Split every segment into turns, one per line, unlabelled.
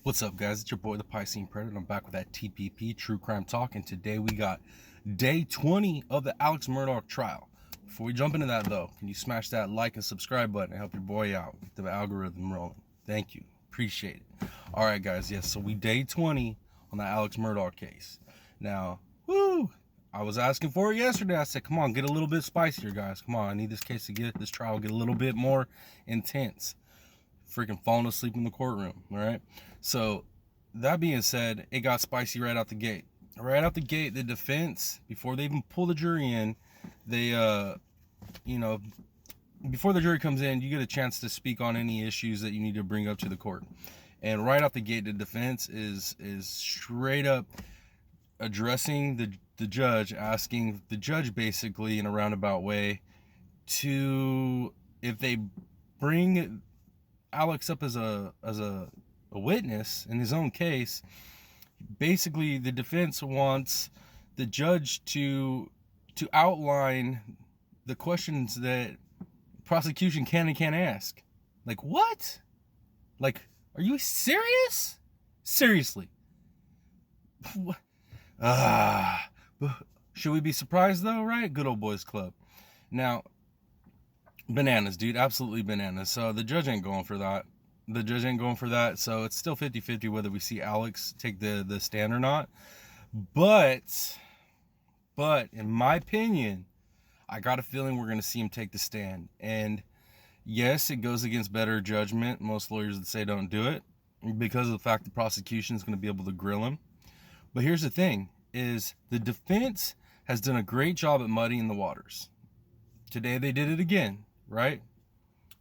What's up, guys? It's your boy, the Piscean Predator. I'm back with that TPP True Crime Talk, and today we got day 20 of the Alex Murdaugh trial. Before we jump into that, though, can you smash that like and subscribe button and help your boy out? Get the algorithm rolling. Thank you. Appreciate it. All right, guys. Yes, so we day 20 on the Alex Murdaugh case. Now, I was asking for it yesterday. I said, come on, get a little bit spicier, guys. Come on, I need this trial get a little bit more intense. Freaking falling asleep in the courtroom. All right, so that being said, it got spicy right out the gate. The defense, before they even pull the jury in, they before the jury comes in, you get a chance to speak on any issues that you need to bring up to the court. And right out the gate, the defense is straight up addressing the judge, asking the judge basically in a roundabout way to, if they bring Alex up as a witness in his own case, basically the defense wants the judge to outline the questions that prosecution can and can't ask. Like, what? Like, are you serious? Seriously. Should we be surprised though, right? Good old boys club. Now, bananas, dude, absolutely bananas. So the judge ain't going for that. So it's still 50-50 whether we see Alex take the stand or not. But in my opinion, I got a feeling we're going to see him take the stand. And yes, it goes against better judgment. Most lawyers would say don't do it because of the fact the prosecution is going to be able to grill him. But here's the thing, is the defense has done a great job at muddying the waters. Today they did it again. Right?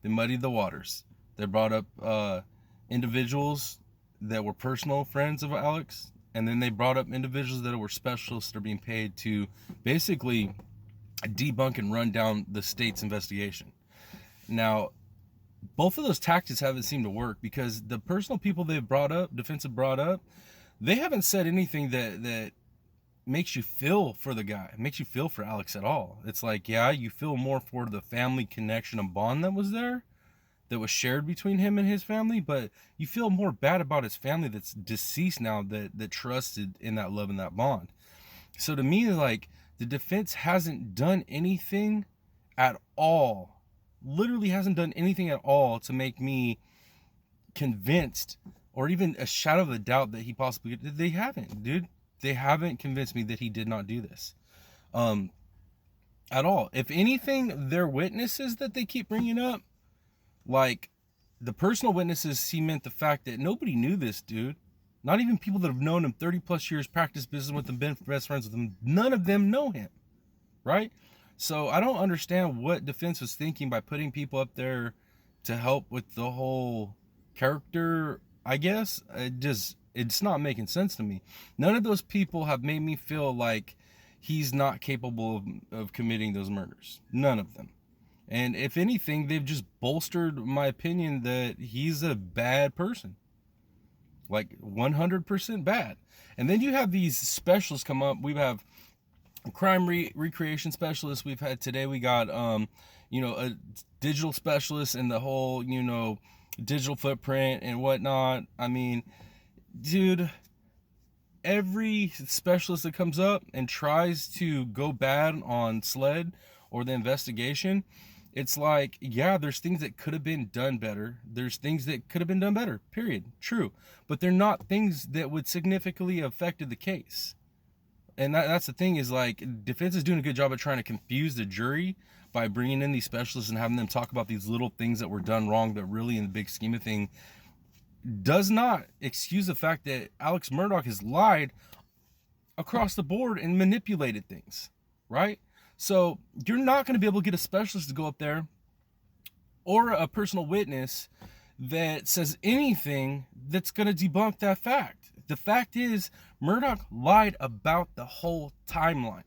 They muddied the waters. They brought up individuals that were personal friends of Alex, and then they brought up individuals that were specialists that are being paid to basically debunk and run down the state's investigation. Now, both of those tactics haven't seemed to work because the personal people they've brought up, defense have brought up, they haven't said anything that makes you feel for the guy, makes you feel for Alex at all. It's like, yeah, you feel more for the family connection and bond that was there, that was shared between him and his family, but you feel more bad about his family that's deceased now, that trusted in that love and that bond. So to me, like, the defense hasn't done anything at all, literally hasn't done anything at all to make me convinced or even a shadow of a doubt that he possibly, they haven't, dude. They haven't convinced me that he did not do this at all. If anything, their witnesses that they keep bringing up, like the personal witnesses, cement the fact that nobody knew this dude. Not even people that have known him 30 plus years, practiced business with him, been best friends with him. None of them know him, right? So I don't understand what defense was thinking by putting people up there to help with the whole character, I guess. It's not making sense to me. None of those people have made me feel like he's not capable of committing those murders. None of them. And if anything, they've just bolstered my opinion that he's a bad person. Like 100% bad. And then you have these specialists come up. We have crime recreation specialists. We've had today, we got, a digital specialist and the whole, digital footprint and whatnot. I mean, dude, every specialist that comes up and tries to go bad on SLED or the investigation, it's like, yeah, there's things that could have been done better. There's things that could have been done better, period. True. But they're not things that would significantly affected the case. And that's the thing, is like, defense is doing a good job of trying to confuse the jury by bringing in these specialists and having them talk about these little things that were done wrong that really, in the big scheme of things, does not excuse the fact that Alex Murdaugh has lied across the board and manipulated things, right? So you're not going to be able to get a specialist to go up there or a personal witness that says anything that's going to debunk that fact. The fact is, Murdaugh lied about the whole timeline.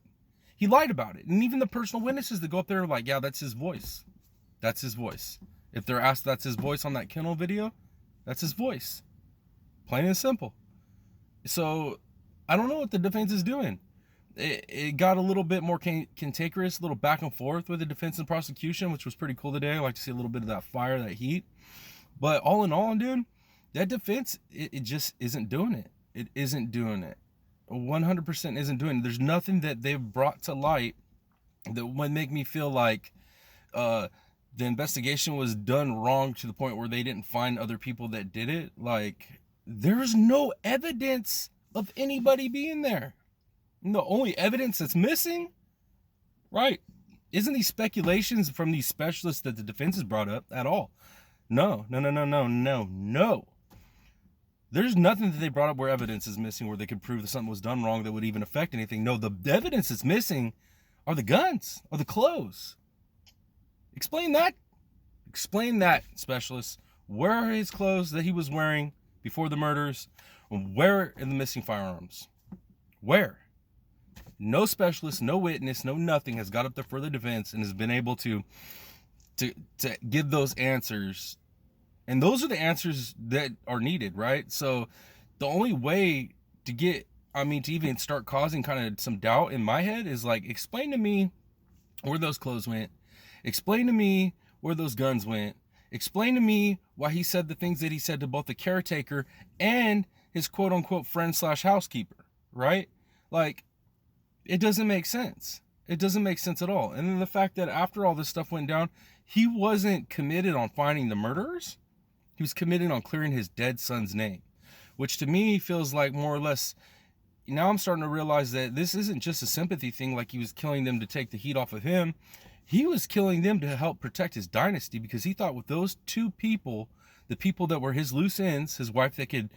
He lied about it. And even the personal witnesses that go up there are like, yeah, that's his voice. That's his voice. If they're asked that's his voice on that kennel video, that's his voice. Plain and simple. So I don't know what the defense is doing. It got a little bit more cantankerous, a little back and forth with the defense and prosecution, which was pretty cool today. I like to see a little bit of that fire, that heat. But all in all, dude, that defense, it just isn't doing it. It isn't doing it. 100% isn't doing it. There's nothing that they've brought to light that would make me feel like the investigation was done wrong to the point where they didn't find other people that did it. Like, there's no evidence of anybody being there. The only evidence that's missing, right, isn't these speculations from these specialists that the defense has brought up at all. No. There's nothing that they brought up where evidence is missing, where they could prove that something was done wrong that would even affect anything. No, the evidence that's missing are the guns, are the clothes. Explain that. Explain that, specialists. Where are his clothes that he was wearing before the murders? Where are the missing firearms? Where? No specialist, no witness, no nothing has got up there for the defense and has been able to give those answers. And those are the answers that are needed, right? So the only way to to even start causing kind of some doubt in my head is like, explain to me where those clothes went. Explain to me where those guns went. Explain to me why he said the things that he said to both the caretaker and his quote unquote friend / housekeeper, right? Like, it doesn't make sense. It doesn't make sense at all. And then the fact that after all this stuff went down, he wasn't committed on finding the murderers. He was committed on clearing his dead son's name, which to me feels like more or less, now I'm starting to realize that this isn't just a sympathy thing, like he was killing them to take the heat off of him. He was killing them to help protect his dynasty, because he thought with those two people, the people that were his loose ends, his wife that could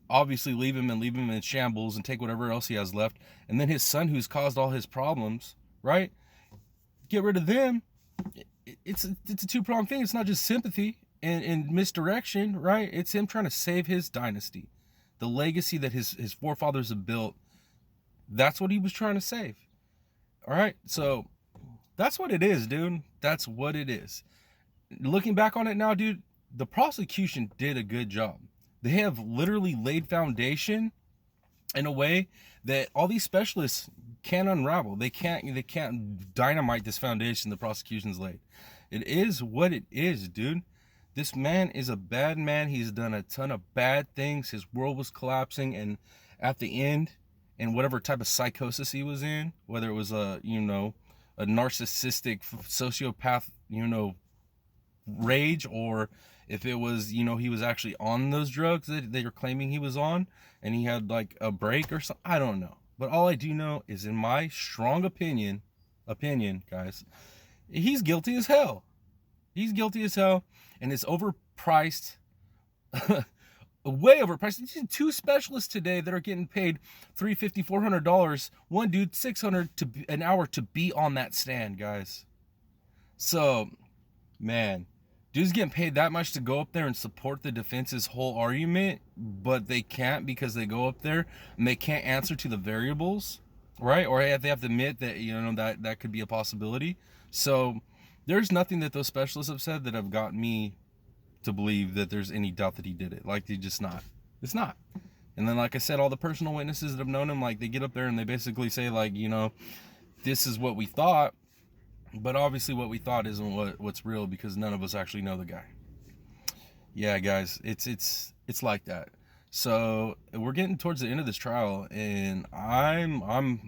obviously leave him in shambles and take whatever else he has left, and then his son who's caused all his problems, right? Get rid of them. It's a two-pronged thing. It's not just sympathy and misdirection, right? It's him trying to save his dynasty, the legacy that his forefathers have built. That's what he was trying to save. All right, so that's what it is, dude. That's what it is. Looking back on it now, dude, the prosecution did a good job. They have literally laid foundation in a way that all these specialists can't unravel. They can't dynamite this foundation the prosecution's laid. It is what it is, dude. This man is a bad man. He's done a ton of bad things. His world was collapsing, and at the end, in whatever type of psychosis he was in, whether it was a narcissistic sociopath, rage, or if it was, he was actually on those drugs that they were claiming he was on, and he had like a break or something. I don't know. But all I do know is, in my strong opinion, guys, he's guilty as hell. He's guilty as hell, and it's overpriced. Way overpriced. These two specialists today that are getting paid $350, $400. One dude $600 an hour to be on that stand, guys. So, man, dude's getting paid that much to go up there and support the defense's whole argument, but they can't because they go up there and they can't answer to the variables, right? Or they have to admit that that could be a possibility. So there's nothing that those specialists have said that have got me to believe that there's any doubt that he did it. Like, it's not. And then, like I said, all the personal witnesses that have known him, like, they get up there and they basically say, like, this is what we thought, but obviously what we thought isn't what's real, because none of us actually know the guy. Yeah, guys, it's like that. So we're getting towards the end of this trial, and I'm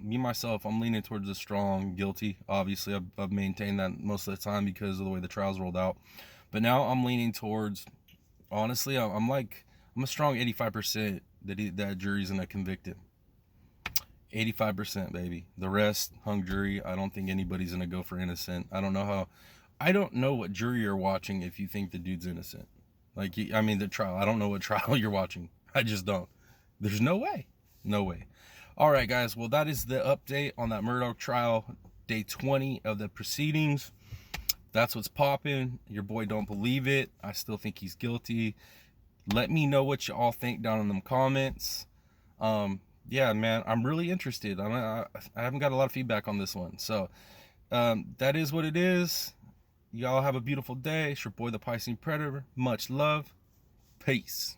leaning towards the strong guilty. Obviously, I've maintained that most of the time because of the way the trials rolled out. But now I'm leaning towards, honestly, I'm a strong 85% that jury's gonna convict him. 85%, baby. The rest, hung jury. I don't think anybody's gonna go for innocent. I don't know what jury you're watching if you think the dude's innocent. Like, the trial. I don't know what trial you're watching. I just don't. There's no way. No way. All right, guys. Well, that is the update on that Murdaugh trial, day 20 of the proceedings. That's what's popping. Your boy don't believe it. I still think he's guilty. Let me know what you all think down in them comments. Yeah, man, I'm really interested. I haven't got a lot of feedback on this one. So that is what it is. Y'all have a beautiful day. It's your boy, the Piscean Predator. Much love. Peace.